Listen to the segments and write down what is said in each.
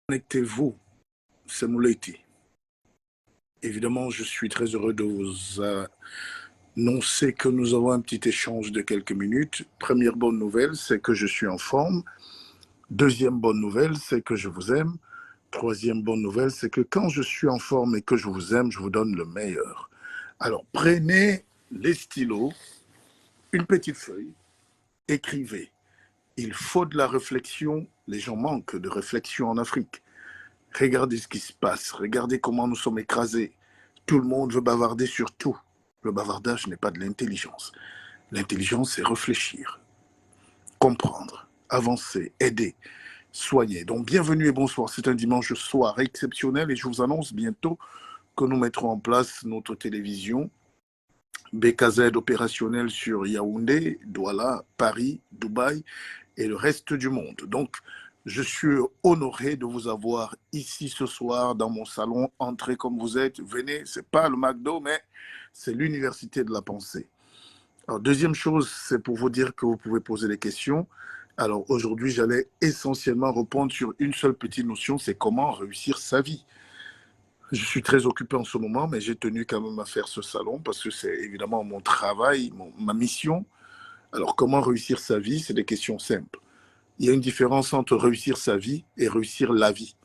Connectez-vous, c'est Mouleti. Évidemment, je suis très heureux de vous annoncer que nous avons un petit échange de quelques minutes. Première bonne nouvelle, c'est que je suis en forme. Deuxième bonne nouvelle, c'est que je vous aime. Troisième bonne nouvelle, c'est que quand je suis en forme et que je vous aime, je vous donne le meilleur. Alors, prenez les stylos, une petite feuille, écrivez. Il faut de la réflexion. Les gens manquent de réflexion en Afrique. Regardez ce qui se passe. Regardez comment nous sommes écrasés. Tout le monde veut bavarder sur tout. Le bavardage n'est pas de l'intelligence. L'intelligence, c'est réfléchir, comprendre, avancer, aider, soigner. Donc, bienvenue et bonsoir. C'est un dimanche soir exceptionnel et je vous annonce bientôt que nous mettrons en place notre télévision BKZ opérationnelle sur Yaoundé, Douala, Paris, Dubaï et le reste du monde. Donc, je suis honoré de vous avoir ici ce soir dans mon salon. Entrez comme vous êtes, venez. C'est pas le McDo, mais c'est l'Université de la Pensée. Alors, deuxième chose, c'est pour vous dire que vous pouvez poser des questions. Alors, aujourd'hui, j'allais essentiellement répondre sur une seule petite notion, c'est comment réussir sa vie. Je suis très occupé en ce moment, mais j'ai tenu quand même à faire ce salon parce que c'est évidemment mon travail, ma mission. Alors, comment réussir sa vie? C'est des questions simples. Il y a une différence entre réussir sa vie et réussir la vie.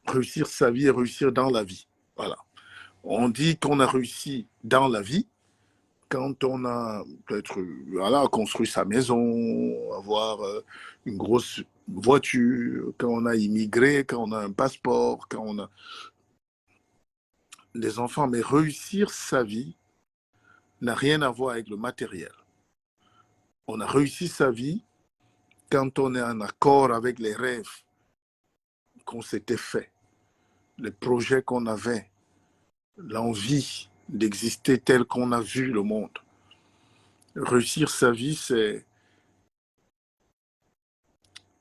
Réussir sa vie et réussir dans la vie. Voilà. On dit qu'on a réussi dans la vie quand on a peut-être construit sa maison, avoir une grosse voiture, quand on a immigré, quand on a un passeport, quand on a des enfants. Mais réussir sa vie n'a rien à voir avec le matériel. On a réussi sa vie quand on est en accord avec les rêves qu'on s'était fait, les projets qu'on avait, l'envie d'exister tel qu'on a vu le monde. Réussir sa vie, c'est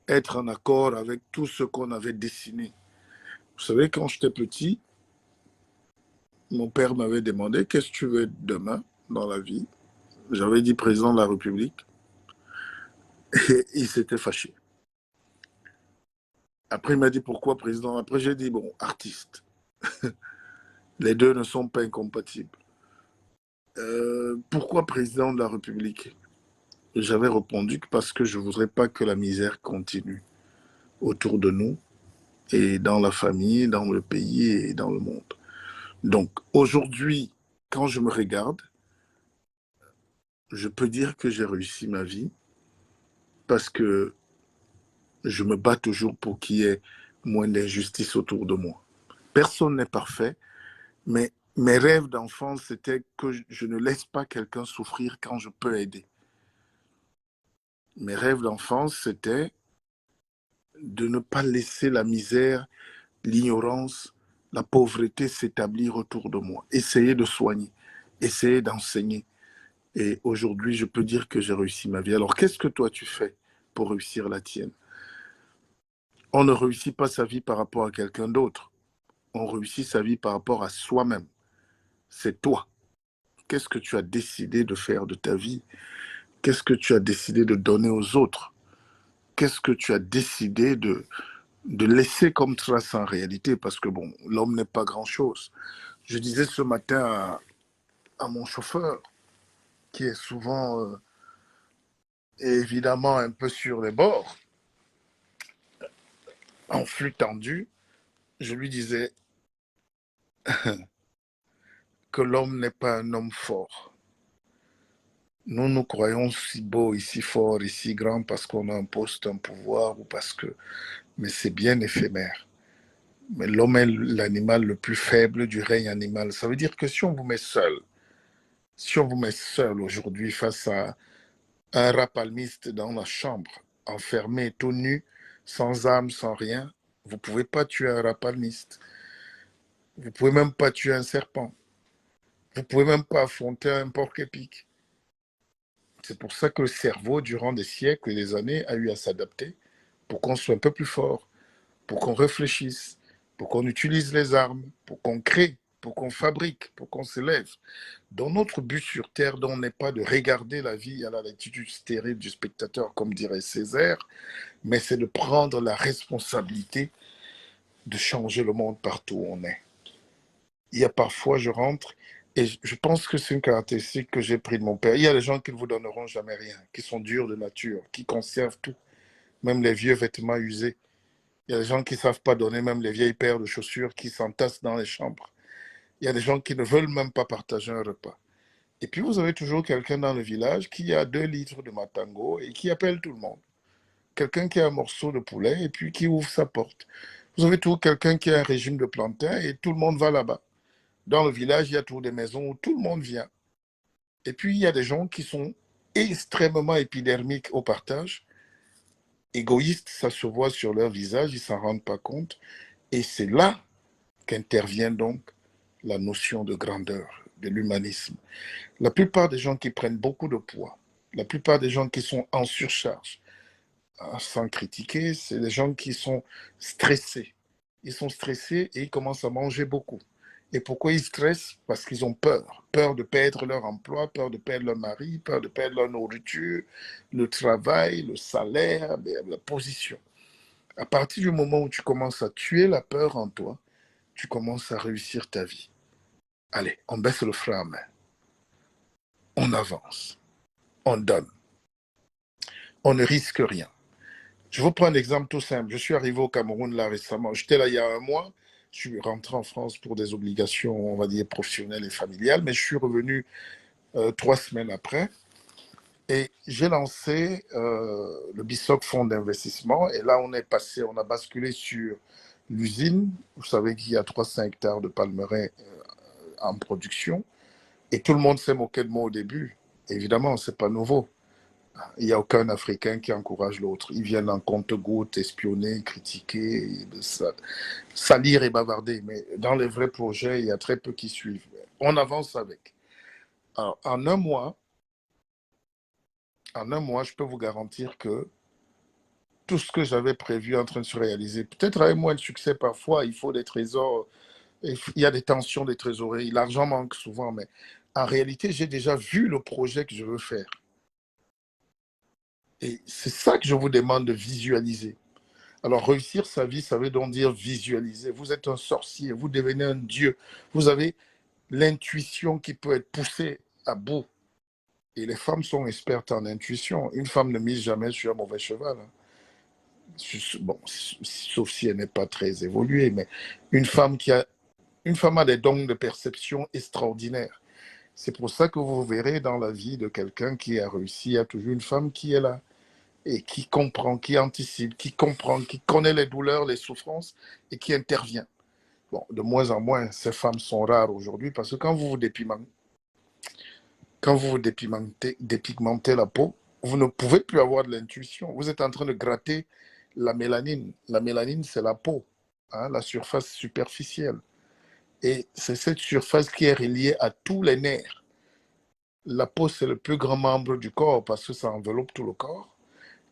être en accord avec tout ce qu'on avait dessiné. Vous savez, quand j'étais petit, mon père m'avait demandé qu'est-ce que tu veux être demain dans la vie. J'avais dit président de la République et il s'était fâché. Après, il m'a dit pourquoi président. Après, j'ai dit bon, artiste. Les deux ne sont pas incompatibles. Pourquoi président de la République? J'avais répondu que parce que je ne voudrais pas que la misère continue autour de nous et dans la famille, dans le pays et dans le monde. Donc aujourd'hui, quand je me regarde, je peux dire que j'ai réussi ma vie parce que je me bats toujours pour qu'il y ait moins d'injustice autour de moi. Personne n'est parfait, mais mes rêves d'enfance, c'était que je ne laisse pas quelqu'un souffrir quand je peux aider. Mes rêves d'enfance, c'était de ne pas laisser la misère, l'ignorance, la pauvreté s'établir autour de moi. Essayer de soigner, essayer d'enseigner. Et aujourd'hui, je peux dire que j'ai réussi ma vie. Alors, qu'est-ce que toi, tu fais pour réussir la tienne? On ne réussit pas sa vie par rapport à quelqu'un d'autre. On réussit sa vie par rapport à soi-même. C'est toi. Qu'est-ce que tu as décidé de faire de ta vie? Qu'est-ce que tu as décidé de donner aux autres? Qu'est-ce que tu as décidé de laisser comme trace en réalité? Parce que bon, l'homme n'est pas grand-chose. Je disais ce matin à mon chauffeur, qui est souvent évidemment un peu sur les bords, en flux tendu, je lui disais que l'homme n'est pas un homme fort. Nous nous croyons si beaux et si forts et si grands parce qu'on a un poste, un pouvoir ou parce que... Mais c'est bien éphémère. Mais l'homme est l'animal le plus faible du règne animal. Ça veut dire que si on vous met seul, si on vous met seul aujourd'hui face à un rapalmiste dans la chambre, enfermé, tout nu, sans âme, sans rien, vous ne pouvez pas tuer un rapalmiste. Vous ne pouvez même pas tuer un serpent. Vous ne pouvez même pas affronter un porc-épic. C'est pour ça que le cerveau, durant des siècles et des années, a eu à s'adapter pour qu'on soit un peu plus fort, pour qu'on réfléchisse, pour qu'on utilise les armes, pour qu'on crée pour qu'on fabrique, pour qu'on s'élève. Dans notre but sur Terre, on n'est pas de regarder la vie à la latitude stérile du spectateur, comme dirait Césaire, mais c'est de prendre la responsabilité de changer le monde partout où on est. Il y a parfois, je rentre, et je pense que c'est une caractéristique que j'ai pris de mon père. Il y a des gens qui ne vous donneront jamais rien, qui sont durs de nature, qui conservent tout, même les vieux vêtements usés. Il y a des gens qui ne savent pas donner même les vieilles paires de chaussures qui s'entassent dans les chambres. Il y a des gens qui ne veulent même pas partager un repas. Et puis vous avez toujours quelqu'un dans le village qui a 2 litres de matango et qui appelle tout le monde. Quelqu'un qui a un morceau de poulet et puis qui ouvre sa porte. Vous avez toujours quelqu'un qui a un régime de plantain et tout le monde va là-bas. Dans le village, il y a toujours des maisons où tout le monde vient. Et puis il y a des gens qui sont extrêmement épidermiques au partage, égoïstes, ça se voit sur leur visage, ils ne s'en rendent pas compte. Et c'est là qu'intervient donc la notion de grandeur, de l'humanisme. La plupart des gens qui prennent beaucoup de poids, la plupart des gens qui sont en surcharge, sans critiquer, c'est des gens qui sont stressés. Ils sont stressés et ils commencent à manger beaucoup. Et pourquoi ils stressent? Parce qu'ils ont peur. Peur de perdre leur emploi, peur de perdre leur mari, peur de perdre leur nourriture, le travail, le salaire, la position. À partir du moment où tu commences à tuer la peur en toi, tu commences à réussir ta vie. Allez, on baisse le frein à main. On avance. On donne. On ne risque rien. Je vous prends un exemple tout simple. Je suis arrivé au Cameroun là récemment. J'étais là il y a un mois. Je suis rentré en France pour des obligations, on va dire, professionnelles et familiales, mais je suis revenu 3 semaines après. Et j'ai lancé le BISOC Fonds d'investissement. Et là, on est passé, on a basculé sur l'usine. Vous savez qu'il y a 300 hectares de palmeraies en production. Et tout le monde s'est moqué de moi au début. Évidemment, ce n'est pas nouveau. Il n'y a aucun Africain qui encourage l'autre. Ils viennent en compte-gouttes, espionner, critiquer, salir et bavarder. Mais dans les vrais projets, il y a très peu qui suivent. On avance avec. Alors, en un mois, je peux vous garantir que tout ce que j'avais prévu est en train de se réaliser. Peut-être avec moins de succès parfois, il faut des trésors, il y a des tensions des trésoreries, l'argent manque souvent, mais en réalité, j'ai déjà vu le projet que je veux faire. Et c'est ça que je vous demande de visualiser. Alors, réussir sa vie, ça veut donc dire visualiser. Vous êtes un sorcier, vous devenez un dieu. Vous avez l'intuition qui peut être poussée à bout. Et les femmes sont expertes en intuition. Une femme ne mise jamais sur un mauvais cheval. Bon, sauf si elle n'est pas très évoluée, mais une femme a des dons de perception extraordinaires. C'est pour ça que vous verrez dans la vie de quelqu'un qui a réussi, il y a toujours une femme qui est là et qui comprend, qui anticipe, qui comprend, qui connaît les douleurs, les souffrances et qui intervient. Bon, de moins en moins, ces femmes sont rares aujourd'hui parce que dépigmentez la peau, vous ne pouvez plus avoir de l'intuition. Vous êtes en train de gratter la mélanine. La mélanine, c'est la peau, hein, la surface superficielle. Et c'est cette surface qui est reliée à tous les nerfs. La peau, c'est le plus grand membre du corps parce que ça enveloppe tout le corps.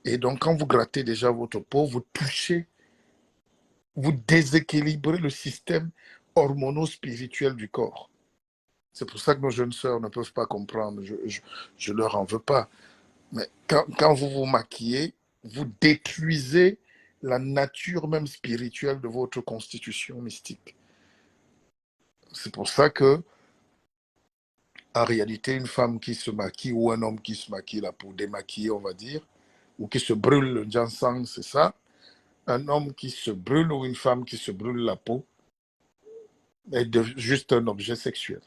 Et donc, quand vous grattez déjà votre peau, vous touchez, vous déséquilibrez le système hormono-spirituel du corps. C'est pour ça que nos jeunes sœurs ne peuvent pas comprendre. Je leur en veux pas. Mais quand vous vous maquillez, vous détruisez la nature même spirituelle de votre constitution mystique. C'est pour ça que, en réalité, une femme qui se maquille ou un homme qui se maquille là pour démaquiller, on va dire, ou qui se brûle le ginseng, c'est ça. Un homme qui se brûle ou une femme qui se brûle la peau est juste un objet sexuel.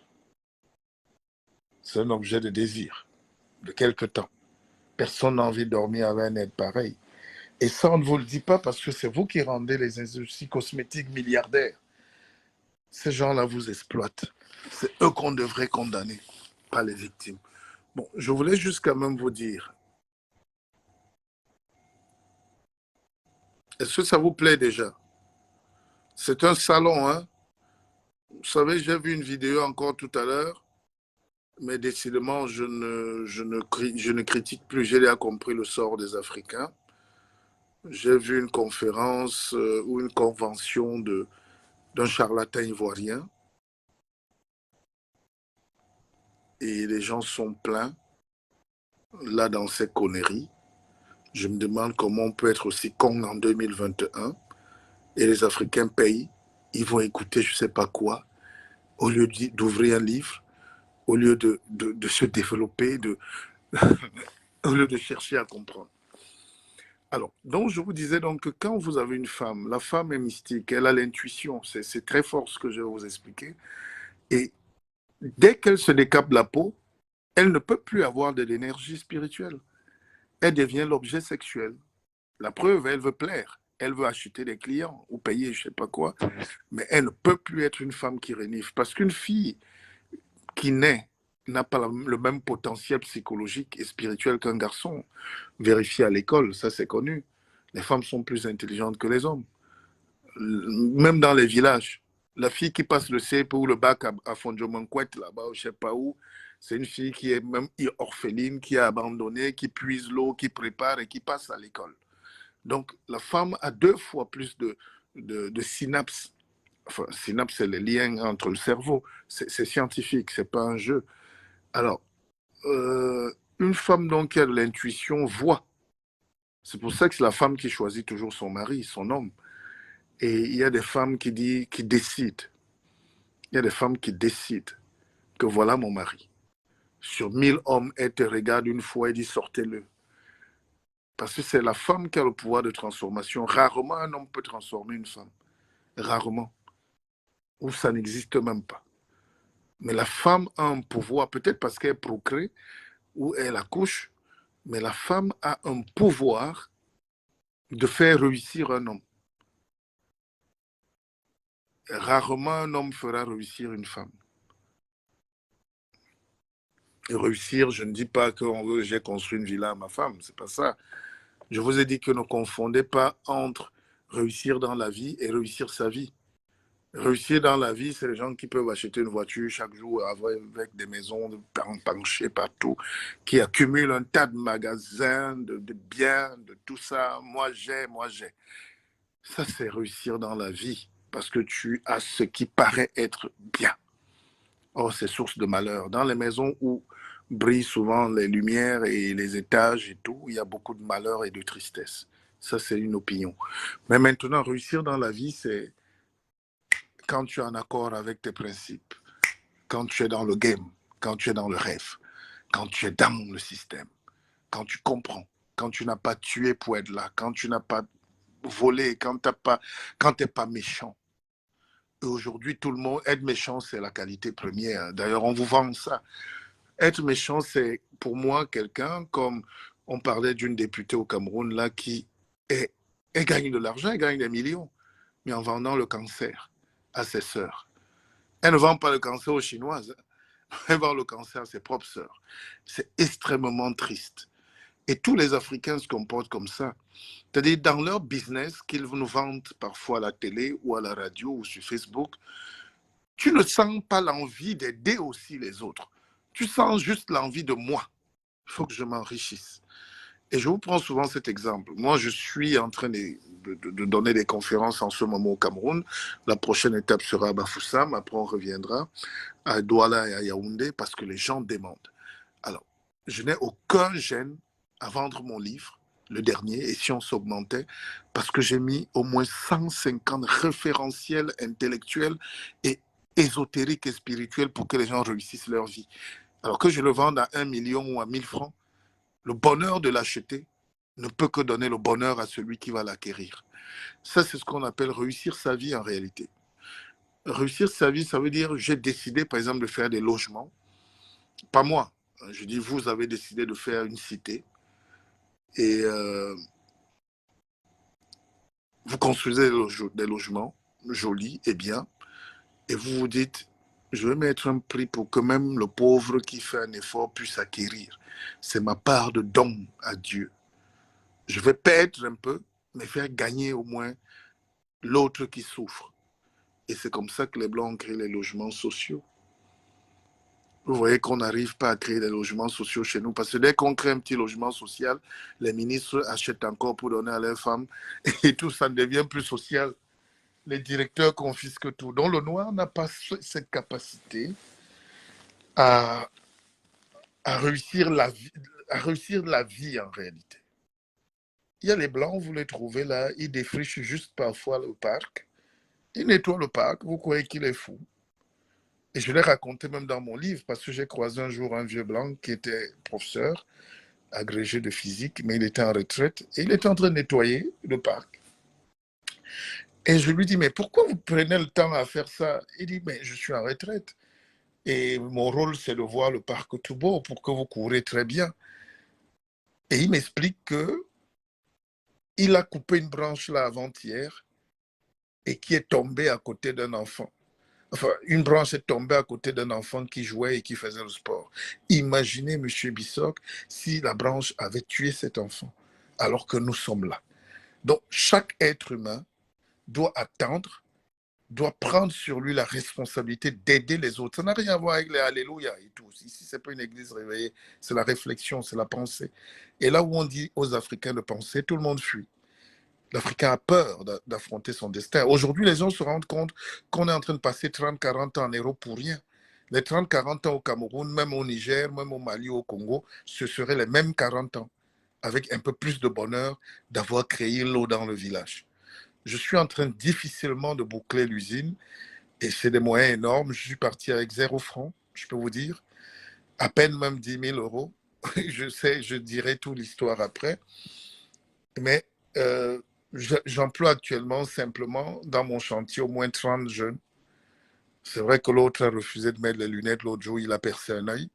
C'est un objet de désir, de quelque temps. Personne n'a envie de dormir avec un être pareil. Et ça, on ne vous le dit pas parce que c'est vous qui rendez les industries cosmétiques milliardaires. Ces gens-là vous exploitent. C'est eux qu'on devrait condamner, pas les victimes. Bon, je voulais juste quand même vous dire, est-ce que ça vous plaît déjà? C'est un salon, hein? Vous savez, j'ai vu une vidéo encore tout à l'heure, mais décidément, je ne critique plus. J'ai déjà compris le sort des Africains. J'ai vu une conférence ou une convention d'un charlatan ivoirien et les gens sont pleins, là, dans ces conneries. Je me demande comment on peut être aussi con en 2021 et les Africains payent, ils vont écouter je ne sais pas quoi, au lieu d'ouvrir un livre, au lieu de se développer, au lieu de chercher à comprendre. Alors, donc je vous disais donc que quand vous avez une femme, la femme est mystique, elle a l'intuition, c'est très fort ce que je vais vous expliquer. Et dès qu'elle se décape la peau, elle ne peut plus avoir de l'énergie spirituelle. Elle devient l'objet sexuel. La preuve, elle veut plaire. Elle veut acheter des clients ou payer je ne sais pas quoi. Mais elle ne peut plus être une femme qui renifle. Parce qu'une fille qui naît n'a pas le même potentiel psychologique et spirituel qu'un garçon. Vérifié à l'école, ça c'est connu. Les femmes sont plus intelligentes que les hommes. Même dans les villages. La fille qui passe le CP ou le bac à Fondjomanquette, là-bas, je ne sais pas où, c'est une fille qui est même orpheline, qui a abandonné, qui puise l'eau, qui prépare et qui passe à l'école. Donc, la femme a 2 fois plus de synapses. Enfin, synapses, c'est les liens entre le cerveau. C'est scientifique, c'est pas un jeu. Alors, une femme donc qui a de l'intuition voit. C'est pour ça que c'est la femme qui choisit toujours son mari, son homme. Et il y a des femmes qui décident. Il y a des femmes qui décident que voilà mon mari. Sur 1000 hommes, elle te regarde une fois et dit sortez-le. Parce que c'est la femme qui a le pouvoir de transformation. Rarement un homme peut transformer une femme. Rarement. Ou ça n'existe même pas. Mais la femme a un pouvoir, peut-être parce qu'elle procrée ou elle accouche, mais la femme a un pouvoir de faire réussir un homme. Rarement un homme fera réussir une femme. Et réussir, je ne dis pas que j'ai construit une villa à ma femme, c'est pas ça. Je vous ai dit que ne confondez pas entre réussir dans la vie et réussir sa vie. Réussir dans la vie, c'est les gens qui peuvent acheter une voiture chaque jour avec des maisons penchées partout, qui accumulent un tas de magasins, de biens, de tout ça. Moi, j'ai. Ça, c'est réussir dans la vie parce que tu as ce qui paraît être bien. Or, c'est source de malheur. Dans les maisons où brillent souvent les lumières et les étages et tout, il y a beaucoup de malheur et de tristesse. Ça, c'est une opinion. Mais maintenant, réussir dans la vie, c'est quand tu es en accord avec tes principes, quand tu es dans le game, quand tu es dans le rêve, quand tu es dans le système, quand tu comprends, quand tu n'as pas tué pour être là, quand tu n'as pas volé, quand tu n'es pas méchant. Et aujourd'hui, tout le monde, être méchant, c'est la qualité première. D'ailleurs, on vous vend ça. Être méchant, c'est pour moi quelqu'un, comme on parlait d'une députée au Cameroun, là, elle gagne de l'argent, elle gagne des millions, mais en vendant le cancer à ses sœurs. Elle ne vend pas le cancer aux Chinoises, elle vend le cancer à ses propres sœurs. C'est extrêmement triste. Et tous les Africains se comportent comme ça. C'est-à-dire, dans leur business qu'ils nous vendent parfois à la télé ou à la radio ou sur Facebook, tu ne sens pas l'envie d'aider aussi les autres. Tu sens juste l'envie de moi. Il faut que je m'enrichisse. Et je vous prends souvent cet exemple. Moi, je suis en train de donner des conférences en ce moment au Cameroun. La prochaine étape sera à Bafoussam. Après, on reviendra à Douala et à Yaoundé parce que les gens demandent. Alors, je n'ai aucun gêne à vendre mon livre, le dernier, et si on s'augmentait, parce que j'ai mis au moins 150 référentiels intellectuels et ésotériques et spirituels pour que les gens réussissent leur vie. Alors que je le vende à 1 million ou à 1000 francs, le bonheur de l'acheter ne peut que donner le bonheur à celui qui va l'acquérir. Ça, c'est ce qu'on appelle réussir sa vie en réalité. Réussir sa vie, ça veut dire j'ai décidé, par exemple, de faire des logements. Pas moi. Je dis, vous avez décidé de faire une cité et vous construisez des logements jolis et bien et vous vous dites, je vais mettre un prix pour que même le pauvre qui fait un effort puisse acquérir. C'est ma part de don à Dieu. Je vais perdre un peu, mais faire gagner au moins l'autre qui souffre. Et c'est comme ça que les Blancs ont créé les logements sociaux. Vous voyez qu'on n'arrive pas à créer des logements sociaux chez nous parce que dès qu'on crée un petit logement social, les ministres achètent encore pour donner à leurs femmes et tout ça devient plus social. Les directeurs confisquent tout. Donc le noir n'a pas cette capacité à à réussir la vie en réalité. Il y a les Blancs, vous les trouvez là, ils défrichent juste parfois le parc. Ils nettoient le parc, vous croyez qu'il est fou. Et je l'ai raconté même dans mon livre parce que j'ai croisé un jour un vieux blanc qui était professeur, agrégé de physique, mais il était en retraite et il était en train de nettoyer le parc. Et je lui dis, mais pourquoi vous prenez le temps à faire ça? Il dit, mais je suis en retraite et mon rôle c'est de voir le parc tout beau pour que vous courez très bien. Et il m'explique que il a coupé une branche là avant-hier et qui est tombée à côté d'un enfant. Enfin, une branche est tombée à côté d'un enfant qui jouait et qui faisait le sport. Imaginez, M. Bissok, si la branche avait tué cet enfant, alors que nous sommes là. Donc, chaque être humain doit attendre, doit prendre sur lui la responsabilité d'aider les autres. Ça n'a rien à voir avec les Alléluia et tout. Ici, ce n'est pas une église réveillée, c'est la réflexion, c'est la pensée. Et là où on dit aux Africains de penser, tout le monde fuit. L'Africain a peur d'affronter son destin. Aujourd'hui, les gens se rendent compte qu'on est en train de passer 30-40 ans en Europe pour rien. Les 30-40 ans au Cameroun, même au Niger, même au Mali, au Congo, ce seraient les mêmes 40 ans, avec un peu plus de bonheur d'avoir créé l'eau dans le village. Je suis en train difficilement de boucler l'usine et c'est des moyens énormes. Je suis parti avec 0 francs, je peux vous dire, à peine même 10 000 euros. Je sais, je dirai toute l'histoire après. Mais j'emploie actuellement simplement dans mon chantier au moins 30 jeunes. C'est vrai que l'autre a refusé de mettre les lunettes. L'autre jour, il a percé un œil.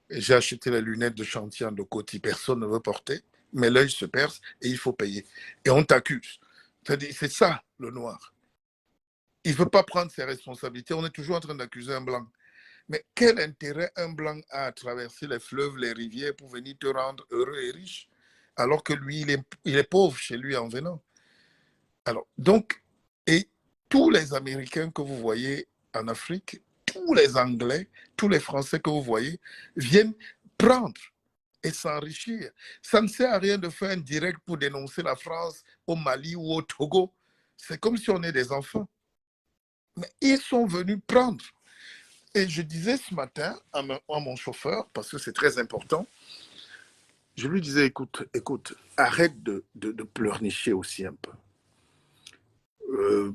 J'ai acheté les lunettes de chantier en Dokoti. Personne ne veut porter. Mais l'œil se perce et il faut payer. Et on t'accuse. C'est ça, le noir. Il ne veut pas prendre ses responsabilités. On est toujours en train d'accuser un blanc. Mais quel intérêt un blanc a à traverser les fleuves, les rivières pour venir te rendre heureux et riche, alors que lui, il est pauvre chez lui en venant? Alors, donc, et tous les Américains que vous voyez en Afrique, tous les Anglais, tous les Français que vous voyez, viennent prendre et s'enrichir. Ça ne sert à rien de faire un direct pour dénoncer la France au Mali ou au Togo. C'est comme si on est des enfants. Mais ils sont venus prendre. Et je disais ce matin à mon chauffeur, parce que c'est très important, je lui disais, écoute, arrête de pleurnicher aussi un peu.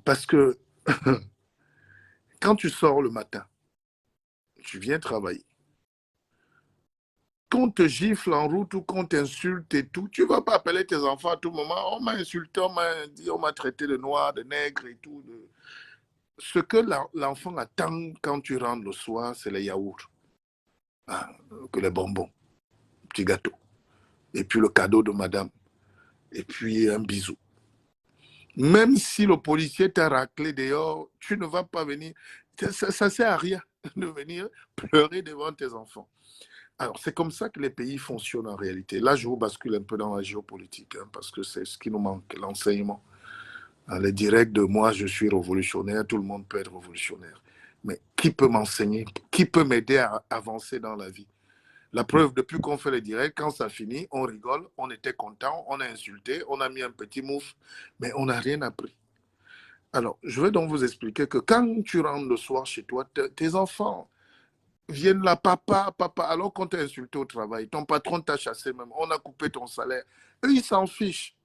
Parce que quand tu sors le matin, tu viens travailler, qu'on te gifle en route ou qu'on t'insulte et tout, tu ne vas pas appeler tes enfants à tout moment. On m'a insulté, on m'a traité de noir, de nègre et tout. Ce que l'enfant attend quand tu rentres le soir, c'est les yaourts, hein, que les bonbons, petits gâteaux, et puis le cadeau de madame, et puis un bisou. Même si le policier t'a raclé dehors, tu ne vas pas venir. Ça ne sert à rien de venir pleurer devant tes enfants. Alors, c'est comme ça que les pays fonctionnent en réalité. Là, je vous bascule un peu dans la géopolitique, hein, parce que c'est ce qui nous manque, l'enseignement. Les directs de moi, je suis révolutionnaire, tout le monde peut être révolutionnaire. Mais qui peut m'enseigner? Qui peut m'aider à avancer dans la vie? La preuve, depuis qu'on fait les directs, quand ça finit, on rigole, on était content, on a insulté, on a mis un petit mouf, mais on n'a rien appris. Alors, je vais donc vous expliquer que quand tu rentres le soir chez toi, tes enfants viennent là, papa, papa, alors qu'on t'a insulté au travail, ton patron t'a chassé même, on a coupé ton salaire. Eux, ils s'en fichent.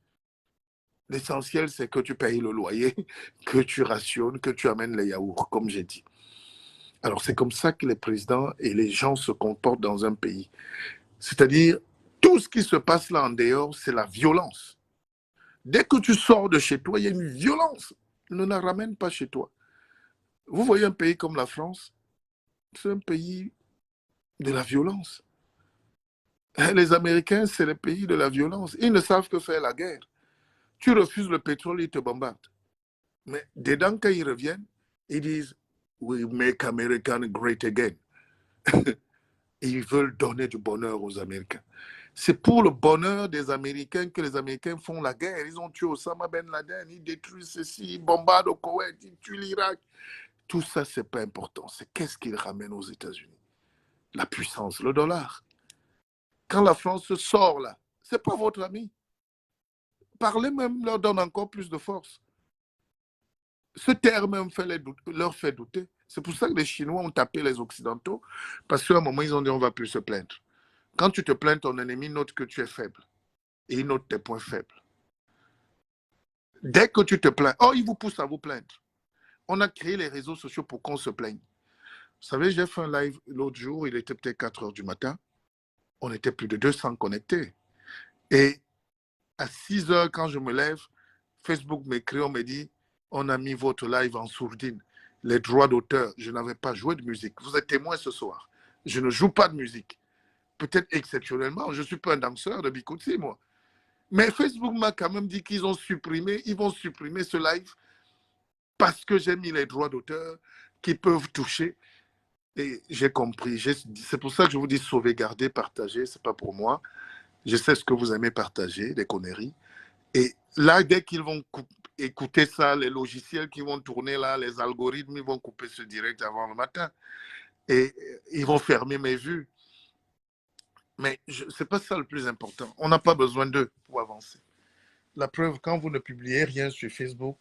L'essentiel, c'est que tu payes le loyer, que tu rationnes, que tu amènes les yaourts, comme j'ai dit. Alors, c'est comme ça que les présidents et les gens se comportent dans un pays. C'est-à-dire, tout ce qui se passe là en dehors, c'est la violence. Dès que tu sors de chez toi, il y a une violence. Ne la ramène pas chez toi. Vous voyez un pays comme la France, c'est un pays de la violence. Les Américains, c'est le pays de la violence. Ils ne savent que faire la guerre. Tu refuses le pétrole, ils te bombardent. Mais dedans, quand ils reviennent, ils disent We make America great again. Ils veulent donner du bonheur aux Américains. C'est pour le bonheur des Américains que les Américains font la guerre. Ils ont tué Osama Ben Laden, ils détruisent ceci, ils bombardent au Koweït, ils tuent l'Irak. Tout ça, ce n'est pas important. C'est qu'est-ce qu'ils ramènent aux États-Unis? La puissance, le dollar. Quand la France sort là, ce n'est pas votre ami. Parler même leur donne encore plus de force. Ce terme même leur fait douter. C'est pour ça que les Chinois ont tapé les Occidentaux, parce qu'à un moment, ils ont dit on ne va plus se plaindre. Quand tu te plains, ton ennemi note que tu es faible. Et il note tes points faibles. Dès que tu te plains, oh, il vous pousse à vous plaindre. On a créé les réseaux sociaux pour qu'on se plaigne. Vous savez, j'ai fait un live l'autre jour, il était peut-être 4 heures du matin. On était plus de 200 connectés. Et à 6 heures, quand je me lève, Facebook m'écrit, on me dit, on a mis votre live en sourdine. Les droits d'auteur, je n'avais pas joué de musique. Vous êtes témoin ce soir. Je ne joue pas de musique. Peut-être exceptionnellement, je ne suis pas un danseur de Bikutsi, moi. Mais Facebook m'a quand même dit qu'ils ont supprimé, ils vont supprimer ce live parce que j'ai mis les droits d'auteur qui peuvent toucher. Et j'ai compris. C'est pour ça que je vous dis sauvegarder, partager, ce n'est pas pour moi. Je sais ce que vous aimez partager, des conneries. Et là, dès qu'ils vont écouter ça, les logiciels qui vont tourner là, les algorithmes, ils vont couper ce direct avant le matin. Et ils vont fermer mes vues. Mais ce n'est pas ça le plus important. On n'a pas besoin d'eux pour avancer. La preuve, quand vous ne publiez rien sur Facebook,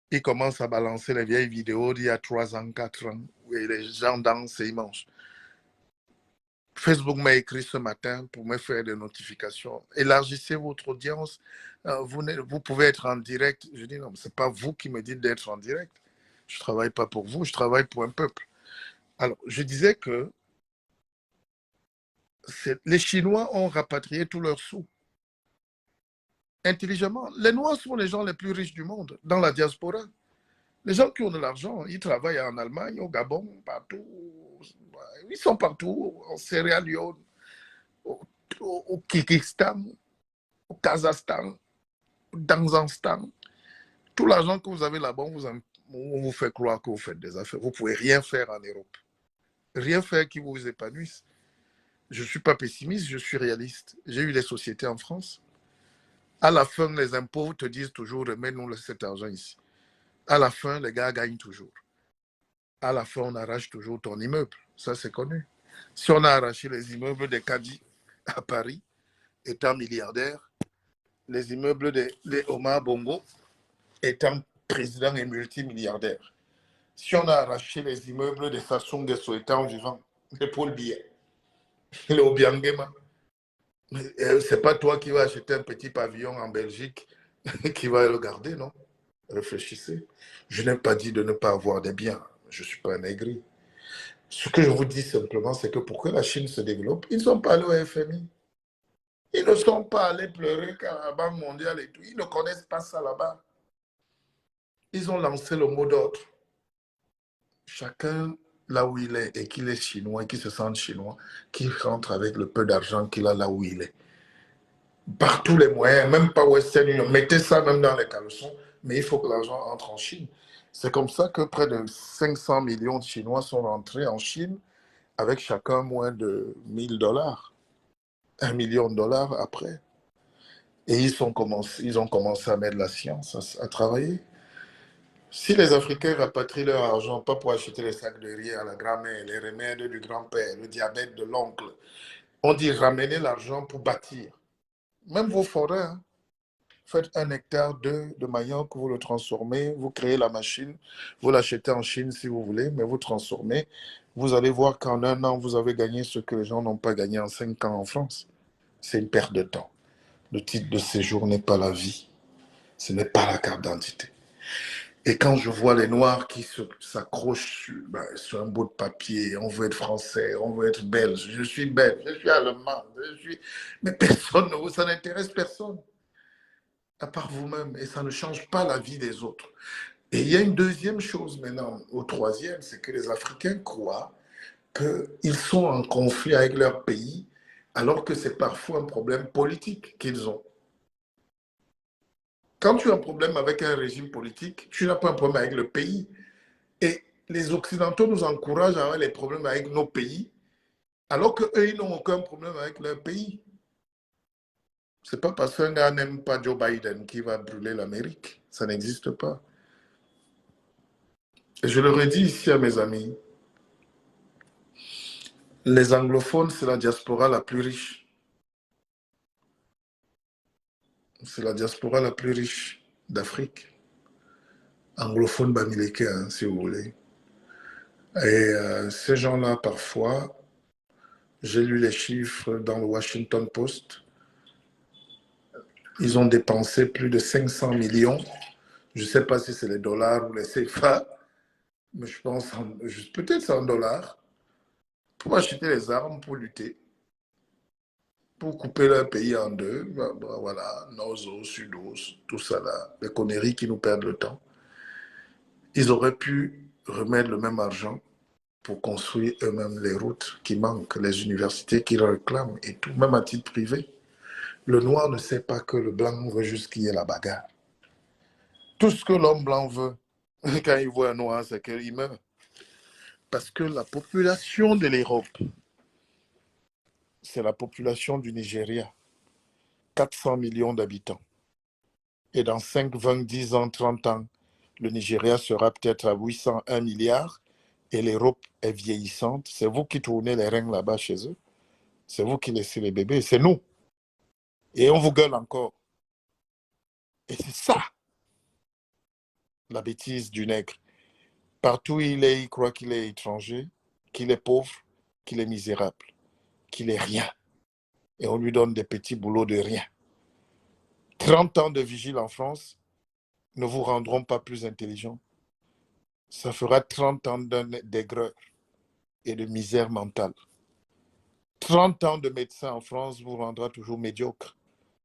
ils commencent à balancer les vieilles vidéos d'il y a 3 ans, 4 ans, où les gens dansent et ils mangent. Facebook m'a écrit ce matin pour me faire des notifications. Élargissez votre audience. Vous pouvez être en direct. Je dis non, ce n'est pas vous qui me dites d'être en direct. Je ne travaille pas pour vous, je travaille pour un peuple. Alors, je disais que les Chinois ont rapatrié tous leurs sous. Intelligemment. Les Noirs sont les gens les plus riches du monde, dans la diaspora. Les gens qui ont de l'argent, ils travaillent en Allemagne, au Gabon, partout. Ils sont partout, en Sierra Leone, au Kyrgyzstan, au Kazakhstan, au Daghestan. Tout l'argent que vous avez là-bas, on vous fait croire que vous faites des affaires. Vous ne pouvez rien faire en Europe. Rien faire qui vous épanouisse. Je ne suis pas pessimiste, je suis réaliste. J'ai eu des sociétés en France. À la fin, les impôts te disent toujours, remets-nous cet argent ici. À la fin, les gars gagnent toujours. À la fin, on arrache toujours ton immeuble. Ça, c'est connu. Si on a arraché les immeubles des Caddy à Paris, étant milliardaire, les immeubles des Omar Bongo, étant président et multimilliardaire. Si on a arraché les immeubles des Sassou Nguesso étant vivant, de Paul Biya, le Obiangema, c'est pas toi qui vas acheter un petit pavillon en Belgique qui va le garder, non? Réfléchissez. Je n'ai pas dit de ne pas avoir des biens. Je ne suis pas un aigri. Ce que je vous dis simplement, c'est que pour que la Chine se développe, ils ne sont pas allés au FMI. Ils ne sont pas allés pleurer quand la Banque mondiale et tout. Ils ne connaissent pas ça là-bas. Ils ont lancé le mot d'ordre. Chacun, là où il est, et qu'il est chinois, qui se sent chinois, qui rentre avec le peu d'argent qu'il a là où il est. Par tous les moyens, même pas Western Union. Mettez ça même dans les caleçons, mais il faut que l'argent entre en Chine. C'est comme ça que près de 500 millions de Chinois sont rentrés en Chine avec chacun moins de 1000 dollars. 1 million de dollars après. Et ils ont commencé à mettre la science à travailler. Si les Africains rapatrient leur argent, pas pour acheter les sacs de riz à la grand-mère, les remèdes du grand-père, le diabète de l'oncle, on dit ramener l'argent pour bâtir. Même vos forêts, hein. Faites 1 hectare de manioc, vous le transformez, vous créez la machine, vous l'achetez en Chine si vous voulez, mais vous transformez. Vous allez voir qu'en 1 an, vous avez gagné ce que les gens n'ont pas gagné en 5 ans en France. C'est une perte de temps. Le titre de séjour n'est pas la vie. Ce n'est pas la carte d'identité. Et quand je vois les Noirs qui s'accrochent sur un bout de papier, on veut être français, on veut être belge, je suis belge, je suis allemand, mais personne, ça n'intéresse personne, à part vous-même, et ça ne change pas la vie des autres. Et il y a une deuxième chose maintenant, au troisième, c'est que les Africains croient qu'ils sont en conflit avec leur pays, alors que c'est parfois un problème politique qu'ils ont. Quand tu as un problème avec un régime politique, tu n'as pas un problème avec le pays. Et les Occidentaux nous encouragent à avoir les problèmes avec nos pays, alors qu'eux, ils n'ont aucun problème avec leur pays. Ce n'est pas parce qu'un gars n'aime pas Joe Biden qui va brûler l'Amérique. Ça n'existe pas. Et je le redis ici à mes amis, les anglophones, c'est la diaspora la plus riche. C'est la diaspora la plus riche d'Afrique. Anglophone bamileke, si vous voulez. Et ces gens-là, parfois, J'ai lu les chiffres dans le Washington Post. Ils ont dépensé plus de 500 millions. Je ne sais pas si c'est les dollars ou les CFA, mais je pense peut-être c'est en dollars, pour acheter les armes pour lutter, pour couper leur pays en deux. Voilà, Nord-Ouest, Sud-Ouest, tout ça là, les conneries qui nous perdent le temps. Ils auraient pu remettre le même argent pour construire eux-mêmes les routes qui manquent, les universités qui réclament et tout, même à titre privé. Le noir ne sait pas que le blanc veut juste qu'il y ait la bagarre. Tout ce que l'homme blanc veut, quand il voit un noir, c'est qu'il meurt. Parce que la population de l'Europe, c'est la population du Nigeria. 400 millions d'habitants. Et dans 5, 20, 10 ans, 30 ans, le Nigeria sera peut-être à 801 milliards et l'Europe est vieillissante. C'est vous qui tournez les reins là-bas chez eux. C'est vous qui laissez les bébés. C'est nous. Et on vous gueule encore. Et c'est ça, la bêtise du nègre. Partout où il est, il croit qu'il est étranger, qu'il est pauvre, qu'il est misérable, qu'il est rien. Et on lui donne des petits boulots de rien. 30 ans de vigile en France ne vous rendront pas plus intelligent. Ça fera 30 ans d'aigreur et de misère mentale. 30 ans de médecin en France vous rendra toujours médiocre,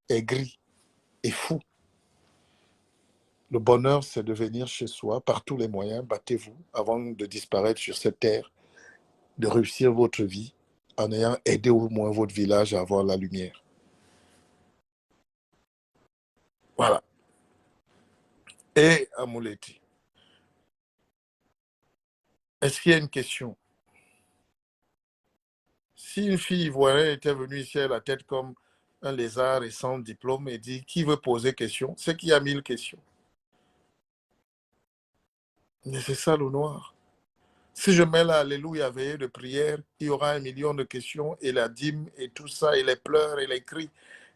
aigri et fou. Le bonheur, c'est de venir chez soi par tous les moyens, battez-vous avant de disparaître sur cette terre, de réussir votre vie en ayant aidé au moins votre village à avoir la lumière. Voilà. Et Amouleti, est-ce qu'il y a une question? Si une fille ivoirienne était venue ici à la tête comme un lézard et sans diplôme et dit qui veut poser question, c'est qu'il y a 1000 questions. Mais c'est ça le noir. Si je mets l'Alléluia veillée de prière, il y aura 1 million de questions et la dîme et tout ça, et les pleurs et les cris.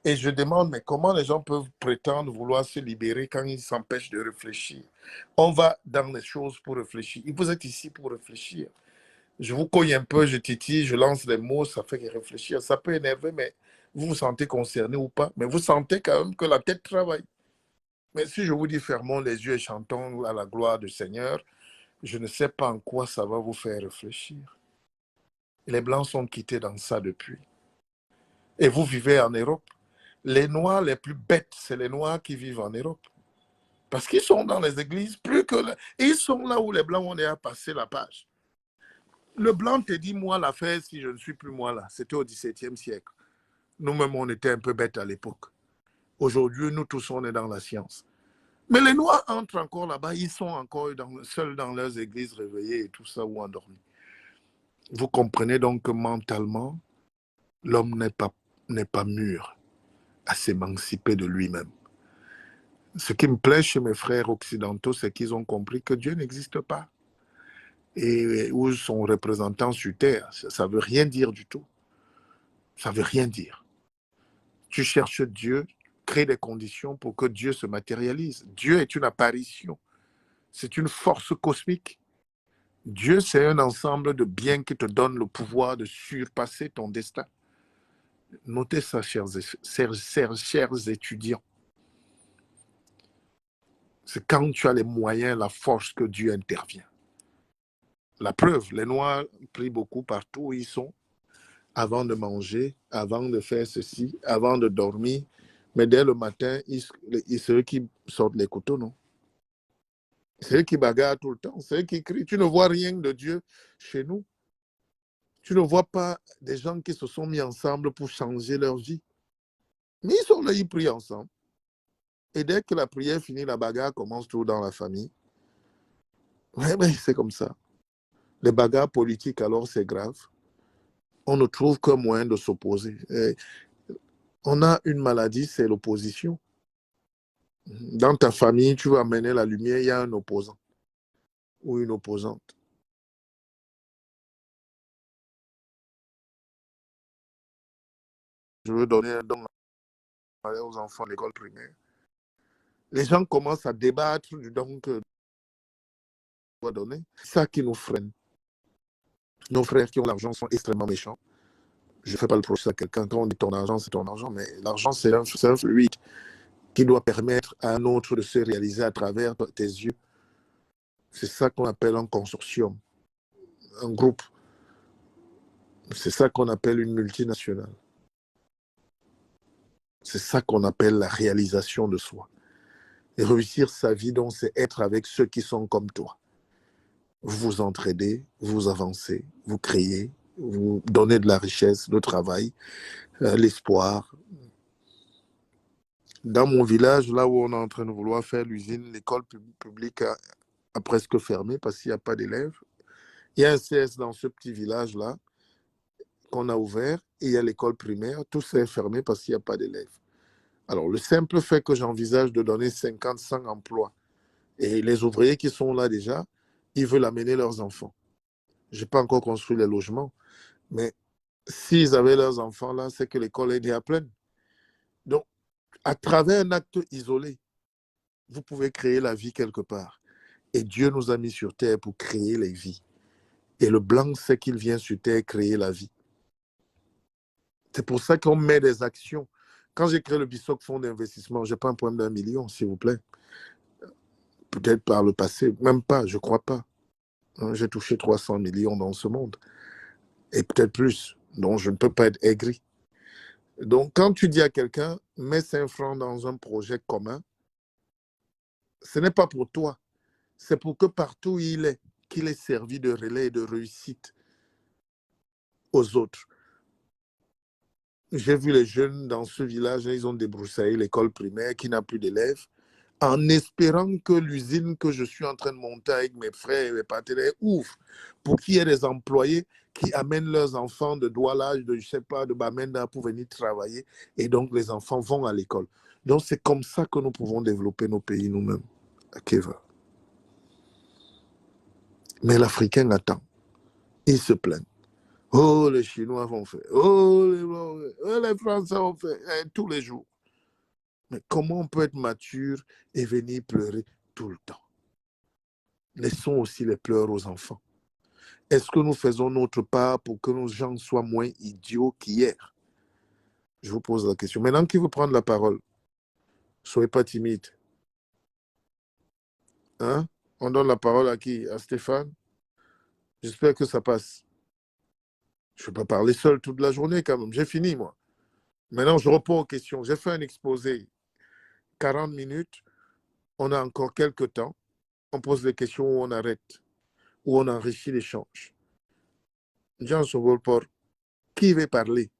Et je demande, mais comment les gens peuvent prétendre vouloir se libérer quand ils s'empêchent de réfléchir? On va dans les choses pour réfléchir. Vous êtes ici pour réfléchir. Je vous cogne un peu, je titille, je lance des mots, ça fait réfléchir. Ça peut énerver, mais vous vous sentez concerné ou pas. Mais vous sentez quand même que la tête travaille. Mais si je vous dis fermons les yeux et chantons à la gloire du Seigneur, je ne sais pas en quoi ça va vous faire réfléchir. Les Blancs sont quittés dans ça depuis. Et vous vivez en Europe. Les Noirs les plus bêtes, c'est les Noirs qui vivent en Europe. Parce qu'ils sont dans les églises plus que... Ils sont là où les Blancs ont déjà passé la page. Le Blanc te dit, moi, l'affaire, si je ne suis plus moi là, c'était au XVIIe siècle. Nous-mêmes, on était un peu bêtes à l'époque. Aujourd'hui, nous tous, on est dans la science. Mais les Noirs entrent encore là-bas, ils sont encore seuls dans leurs églises réveillées et tout ça, ou endormis. Vous comprenez donc que mentalement, l'homme n'est pas mûr à s'émanciper de lui-même. Ce qui me plaît chez mes frères occidentaux, c'est qu'ils ont compris que Dieu n'existe pas. Et où son représentant sur terre, ça ne veut rien dire du tout. Ça ne veut rien dire. Tu cherches Dieu, crée des conditions pour que Dieu se matérialise. Dieu est une apparition. C'est une force cosmique. Dieu, c'est un ensemble de biens qui te donne le pouvoir de surpasser ton destin. Notez ça, chers étudiants. C'est quand tu as les moyens, la force que Dieu intervient. La preuve, les Noirs prient beaucoup partout où ils sont, avant de manger, avant de faire ceci, avant de dormir. Mais dès le matin, c'est eux qui sortent les couteaux, non? C'est eux qui bagarrent tout le temps, c'est eux qui crient. Tu ne vois rien de Dieu chez nous. Tu ne vois pas des gens qui se sont mis ensemble pour changer leur vie. Mais ils sont là, ils prient ensemble. Et dès que la prière finit, la bagarre commence tout dans la famille. Ouais, mais c'est comme ça. Les bagarres politiques, alors, c'est grave. On ne trouve qu'un moyen de s'opposer. On a une maladie, c'est l'opposition. Dans ta famille, tu veux amener la lumière, il y a un opposant ou une opposante. Je veux donner un don aux enfants de l'école primaire. Les gens commencent à débattre du don que doit donner. C'est ça qui nous freine. Nos frères qui ont l'argent sont extrêmement méchants. Je ne fais pas le procès à quelqu'un. Quand on dit ton argent, c'est ton argent, mais l'argent, c'est un fluide qui doit permettre à un autre de se réaliser à travers tes yeux. C'est ça qu'on appelle un consortium, un groupe. C'est ça qu'on appelle une multinationale. C'est ça qu'on appelle la réalisation de soi. Et réussir sa vie, donc, c'est être avec ceux qui sont comme toi. Vous vous entraidez, vous avancez, vous créez, vous donnez de la richesse, le travail, l'espoir. Dans mon village, là où on est en train de vouloir faire l'usine, l'école publique a presque fermé parce qu'il n'y a pas d'élèves. Il y a un CS dans ce petit village-là qu'on a ouvert et il y a l'école primaire. Tout s'est fermé parce qu'il n'y a pas d'élèves. Alors, le simple fait que j'envisage de donner 50, 100 emplois et les ouvriers qui sont là déjà, ils veulent amener leurs enfants. Je n'ai pas encore construit les logements, mais s'ils avaient leurs enfants là, c'est que l'école est déjà pleine. Donc, à travers un acte isolé, vous pouvez créer la vie quelque part. Et Dieu nous a mis sur terre pour créer les vies. Et le blanc sait qu'il vient sur terre créer la vie. C'est pour ça qu'on met des actions. Quand j'ai créé le BISOC Fonds d'investissement, je n'ai pas un problème d'1 million, s'il vous plaît. Peut-être par le passé, même pas, je ne crois pas. J'ai touché 300 millions dans ce monde. Et peut-être plus. Donc, je ne peux pas être aigri. Donc, quand tu dis à quelqu'un, mets 5 francs dans un projet commun, ce n'est pas pour toi. C'est pour que partout où il est, qu'il ait servi de relais et de réussite aux autres. J'ai vu les jeunes dans ce village, ils ont débroussaillé l'école primaire qui n'a plus d'élèves, en espérant que l'usine que je suis en train de monter avec mes frères et mes partenaires ouvre pour qu'il y ait des employés qui amènent leurs enfants de Douala, de je sais pas, de Bamenda pour venir travailler. Et donc, les enfants vont à l'école. Donc, c'est comme ça que nous pouvons développer nos pays nous-mêmes. À Keva. Mais l'Africain attend. Il se plaint. Oh, les Chinois vont faire. Oh, les Français vont faire. Tous les jours. Mais comment on peut être mature et venir pleurer tout le temps? Laissons aussi les pleurs aux enfants. Est-ce que nous faisons notre part pour que nos gens soient moins idiots qu'hier? Je vous pose la question. Maintenant, qui veut prendre la parole? Soyez pas timide. Hein? On donne la parole à qui? À Stéphane? J'espère que ça passe. Je ne vais pas parler seul toute la journée quand même. J'ai fini, moi. Maintenant, je réponds aux questions. J'ai fait un exposé. 40 minutes. On a encore quelques temps. On pose les questions ou on arrête. Ou on enrichit l'échange. Jean Sogolpor, qui veut parler?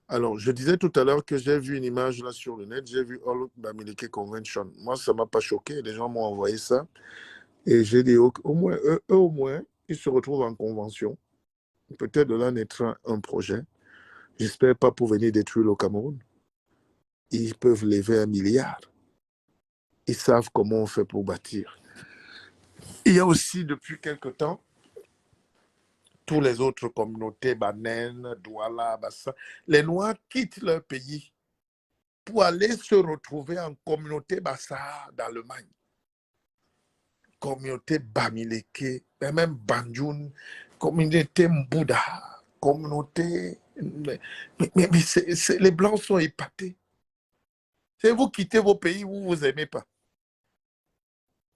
Alors, je disais tout à l'heure que j'ai vu une image là sur le net, j'ai vu All Bamileke Convention. Moi, ça ne m'a pas choqué, les gens m'ont envoyé ça. Et j'ai dit, au moins, eux, au moins, ils se retrouvent en convention. Peut-être de là naîtra un projet. J'espère pas pour venir détruire le Cameroun. Ils peuvent lever 1 milliard. Ils savent comment on fait pour bâtir. Il y a aussi, depuis quelque temps, tous les autres communautés, Banen, Douala, Bassa, les Noirs quittent leur pays pour aller se retrouver en communauté Bassa d'Allemagne. Communauté Bamileke, même Banjoun, communauté Mbouda, communauté... Mais les Blancs sont épatés. C'est vous quittez vos pays où vous n'aimez pas.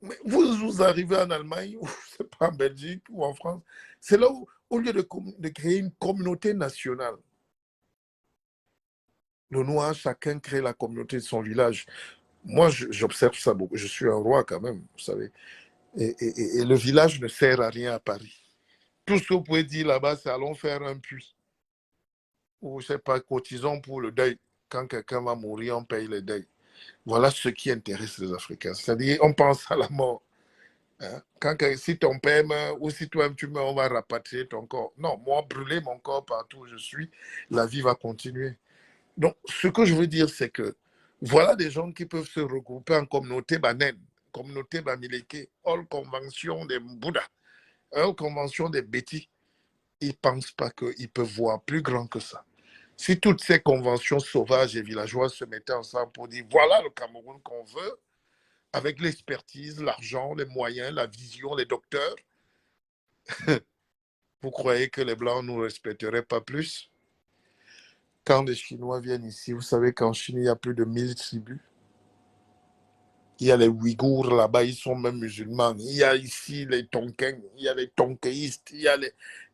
Mais vous arrivez en Allemagne, ou c'est pas en Belgique ou en France, c'est là où, au lieu de créer une communauté nationale, le noir, chacun crée la communauté de son village. Moi, j'observe ça beaucoup. Je suis un roi quand même, vous savez. Et le village ne sert à rien à Paris. Tout ce que vous pouvez dire là-bas, c'est allons faire un puits. Ou je ne sais pas, cotisons pour le deuil. Quand quelqu'un va mourir, on paye le deuil. Voilà ce qui intéresse les Africains. C'est-à-dire, on pense à la mort. Hein? Si ton père meurt ou si toi tu meurs, on va rapatrier ton corps. Non, moi, brûler mon corps partout où je suis, la vie va continuer. Donc, ce que je veux dire, c'est que voilà des gens qui peuvent se regrouper en communauté Banen, communauté Bamileke, All Convention des Bouddhas, All Convention des Bétis. Ils ne pensent pas qu'ils peuvent voir plus grand que ça. Si toutes ces conventions sauvages et villageoises se mettaient ensemble pour dire voilà le Cameroun qu'on veut, avec l'expertise, l'argent, les moyens, la vision, les docteurs, vous croyez que les Blancs ne nous respecteraient pas plus? Quand les Chinois viennent ici, vous savez qu'en Chine, il y a plus de 1000 tribus. Il y a les Ouïghours là-bas, ils sont même musulmans. Il y a ici les Tonkin, il y a les Tonkéistes, il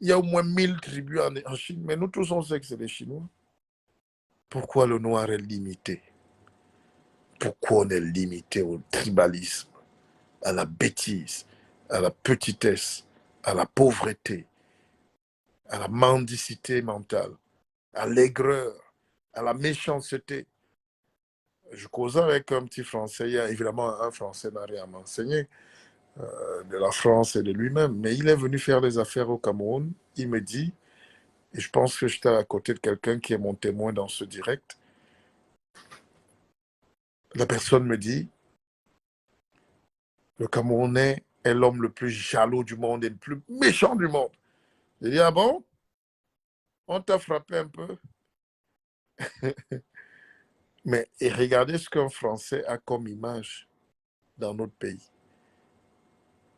y a au moins 1000 tribus en Chine. Mais nous tous, on sait que c'est les Chinois. Pourquoi le noir est limité? Pourquoi on est limité au tribalisme, à la bêtise, à la petitesse, à la pauvreté, à la mendicité mentale, à l'aigreur, à la méchanceté? Je causais avec un petit Français hier. Évidemment, un Français n'a rien à m'enseigner de la France et de lui-même. Mais il est venu faire des affaires au Cameroun. Il me dit, et je pense que j'étais à côté de quelqu'un qui est mon témoin dans ce direct, la personne me dit, le Camerounais est l'homme le plus jaloux du monde et le plus méchant du monde. J'ai dit, ah bon? On t'a frappé un peu? Mais et regardez ce qu'un Français a comme image dans notre pays.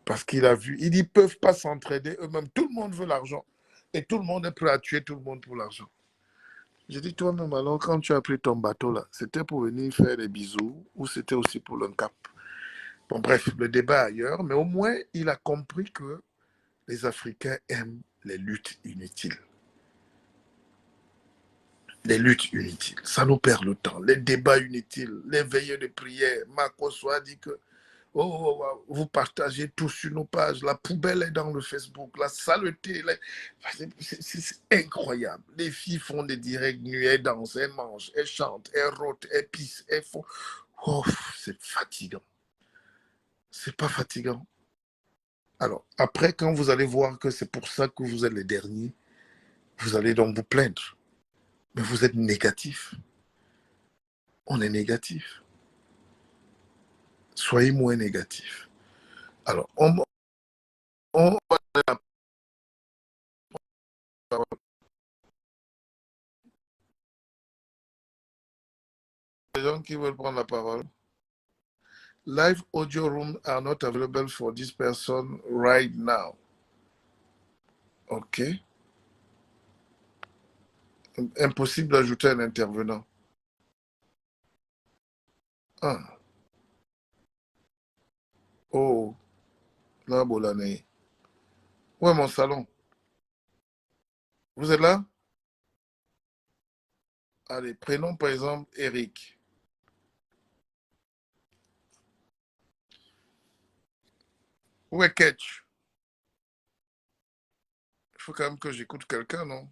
Parce qu'il a vu, il dit, ils ne peuvent pas s'entraider eux-mêmes. Tout le monde veut l'argent. Et tout le monde est prêt à tuer tout le monde pour l'argent. J'ai dit, toi-même, alors, quand tu as pris ton bateau là, c'était pour venir faire des bisous ou c'était aussi pour le cap? Bon, bref, le débat ailleurs, mais au moins, il a compris que les Africains aiment les luttes inutiles. Les luttes inutiles, ça nous perd le temps. Les débats inutiles, les veillées de prière. Marcos a dit que vous partagez tout sur nos pages. La poubelle est dans le Facebook. La saleté, c'est incroyable. Les filles font des directs nus, elles dansent, elles mangent, elles chantent, elles rôtent, elles pissent, elles font... Oh, c'est fatigant. C'est pas fatigant. Alors, après, quand vous allez voir que c'est pour ça que vous êtes les derniers, vous allez donc vous plaindre. Mais vous êtes négatif. On est négatif. Soyez moins négatif. Alors, on va les gens qui veulent prendre la parole. Live audio rooms are not available for this person right now. OK. Impossible d'ajouter un intervenant. Ah. Oh, là, Bolané. Où est mon salon? Vous êtes là? Allez, prenons par exemple Eric. Où est Ketch? Il faut quand même que j'écoute quelqu'un, non?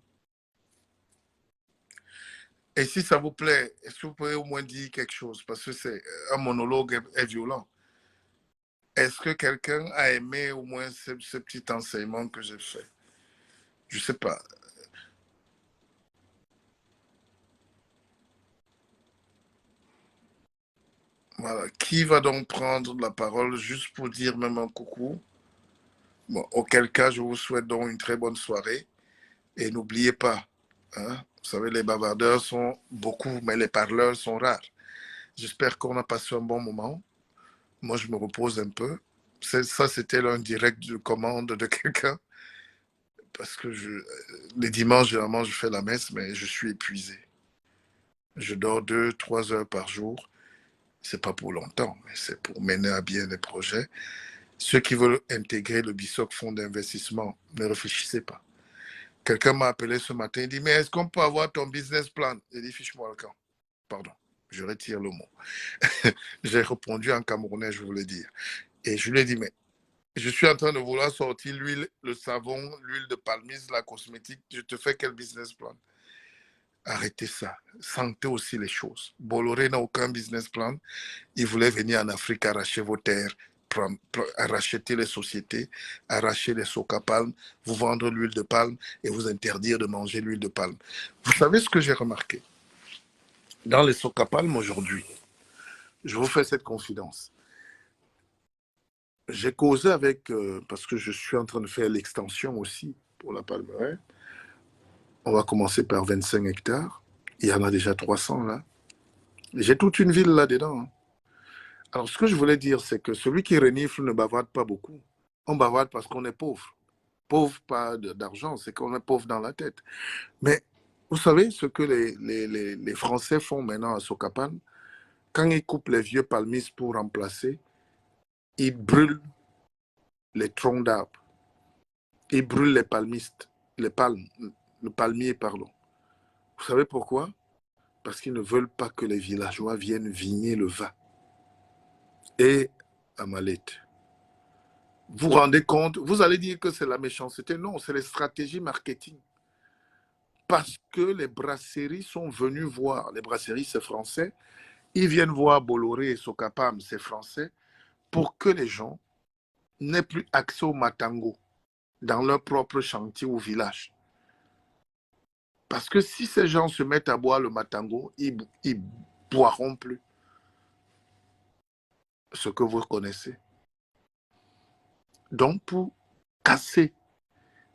Et si ça vous plaît, est-ce que vous pouvez au moins dire quelque chose? Parce que c'est un monologue est violent. Est-ce que quelqu'un a aimé au moins ce petit enseignement que j'ai fait? Je ne sais pas. Voilà. Qui va donc prendre la parole juste pour dire même un coucou? Bon, auquel cas, je vous souhaite donc une très bonne soirée. Et n'oubliez pas, hein, vous savez, les bavardeurs sont beaucoup, mais les parleurs sont rares. J'espère qu'on a passé un bon moment. Moi, je me repose un peu. Ça, c'était un direct de commande de quelqu'un. Parce que les dimanches, généralement, je fais la messe, mais je suis épuisé. Je dors 2, 3 heures par jour. C'est pas pour longtemps, mais c'est pour mener à bien les projets. Ceux qui veulent intégrer le BISOC fonds d'investissement, ne réfléchissez pas. Quelqu'un m'a appelé ce matin, il dit, mais est-ce qu'on peut avoir ton business plan? J'ai dit, fiche-moi le camp. Pardon, je retire le mot. J'ai répondu en camerounais, je voulais dire. Et je lui ai dit, mais je suis en train de vouloir sortir l'huile, le savon, l'huile de palmiste, la cosmétique. Je te fais quel business plan? Arrêtez ça. Sentez aussi les choses. Bolloré n'a aucun business plan. Il voulait venir en Afrique arracher vos terres, racheter les sociétés, arracher les soca palmes, vous vendre l'huile de palme et vous interdire de manger l'huile de palme. Vous savez ce que j'ai remarqué? Dans les soca palmes aujourd'hui, je vous fais cette confidence. J'ai causé avec, parce que je suis en train de faire l'extension aussi pour la palmeraie. On va commencer par 25 hectares. Il y en a déjà 300 là. J'ai toute une ville là-dedans. Hein. Alors, ce que je voulais dire, c'est que celui qui renifle ne bavarde pas beaucoup. On bavarde parce qu'on est pauvre. Pauvre, pas d'argent, c'est qu'on est pauvre dans la tête. Mais Vous savez ce que les Français font maintenant à Sokapane? Quand ils coupent les vieux palmistes pour remplacer, ils brûlent les troncs d'arbres. Ils brûlent les palmistes, les palmes, le palmier, pardon. Vous savez pourquoi? Parce qu'ils ne veulent pas que les villageois viennent vigner le vin. Et à Malette. Vous vous rendez compte? Vous allez dire que c'est la méchanceté. Non, c'est les stratégies marketing. Parce que les brasseries sont venues voir, les brasseries c'est français, ils viennent voir Bolloré et Sokapam, c'est français, pour que les gens n'aient plus accès au matango dans leur propre chantier ou village. Parce que si ces gens se mettent à boire le matango, ils boiront plus ce que vous connaissez. Donc, pour casser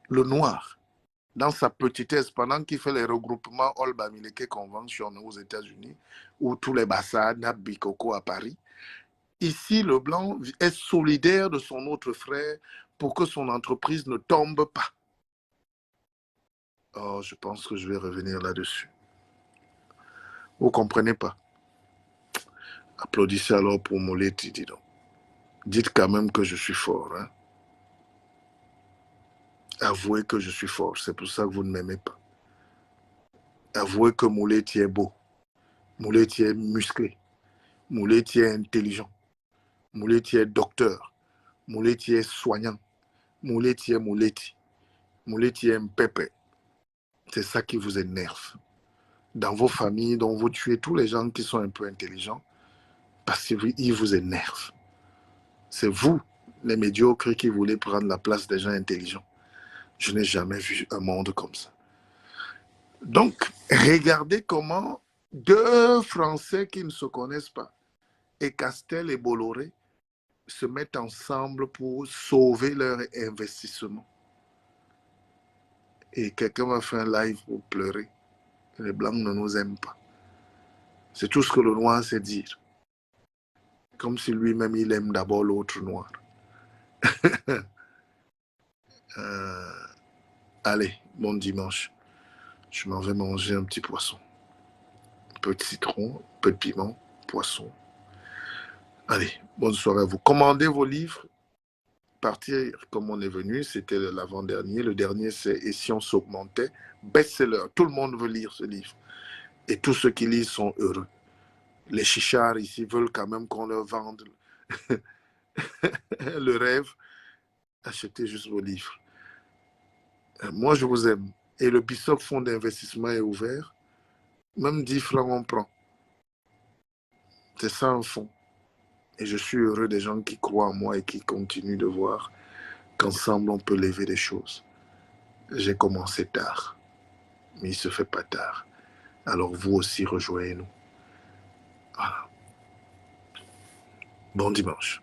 le noir dans sa petitesse, pendant qu'il fait les regroupements All Bamileke Convention aux États-Unis, ou tous les Bassa, Bikoko à Paris, ici, le blanc est solidaire de son autre frère pour que son entreprise ne tombe pas. Oh, je pense que je vais revenir là-dessus. Vous ne comprenez pas? Applaudissez alors pour Mouleti, dis donc. Dites quand même que je suis fort. Hein? Avouez que je suis fort. C'est pour ça que vous ne m'aimez pas. Avouez que Mouleti est beau. Mouleti est musclé. Mouleti est intelligent. Mouleti est docteur. Mouleti est soignant. Mouleti est Mouleti. Mouleti est Mpépé. C'est ça qui vous énerve. Dans vos familles, dont vous tuez tous les gens qui sont un peu intelligents, parce qu'ils vous énervent. C'est vous, les médiocres, qui voulez prendre la place des gens intelligents. Je n'ai jamais vu un monde comme ça. Donc, regardez comment deux Français qui ne se connaissent pas, et Castel et Bolloré, se mettent ensemble pour sauver leur investissement. Et quelqu'un va faire un live pour pleurer. Les Blancs ne nous aiment pas. C'est tout ce que le noir sait dire. Comme si lui-même, il aime d'abord l'autre noir. Allez, bon dimanche. Je m'en vais manger un petit poisson. Un peu de citron, un peu de piment, poisson. Allez, bonne soirée à vous. Commandez vos livres. Partir comme on est venu, c'était l'avant-dernier. Le dernier, c'est Et si on s'augmentait? Best-seller. Tout le monde veut lire ce livre. Et tous ceux qui lisent sont heureux. Les chichards ici veulent quand même qu'on leur vende le rêve. Achetez juste vos livres. Moi, je vous aime. Et le BISOC fonds d'investissement est ouvert. Même 10 francs, on prend. C'est ça un fonds. Et je suis heureux des gens qui croient en moi et qui continuent de voir qu'ensemble, on peut lever des choses. J'ai commencé tard, mais il ne se fait pas tard. Alors vous aussi, rejoignez-nous. Voilà. Bon dimanche.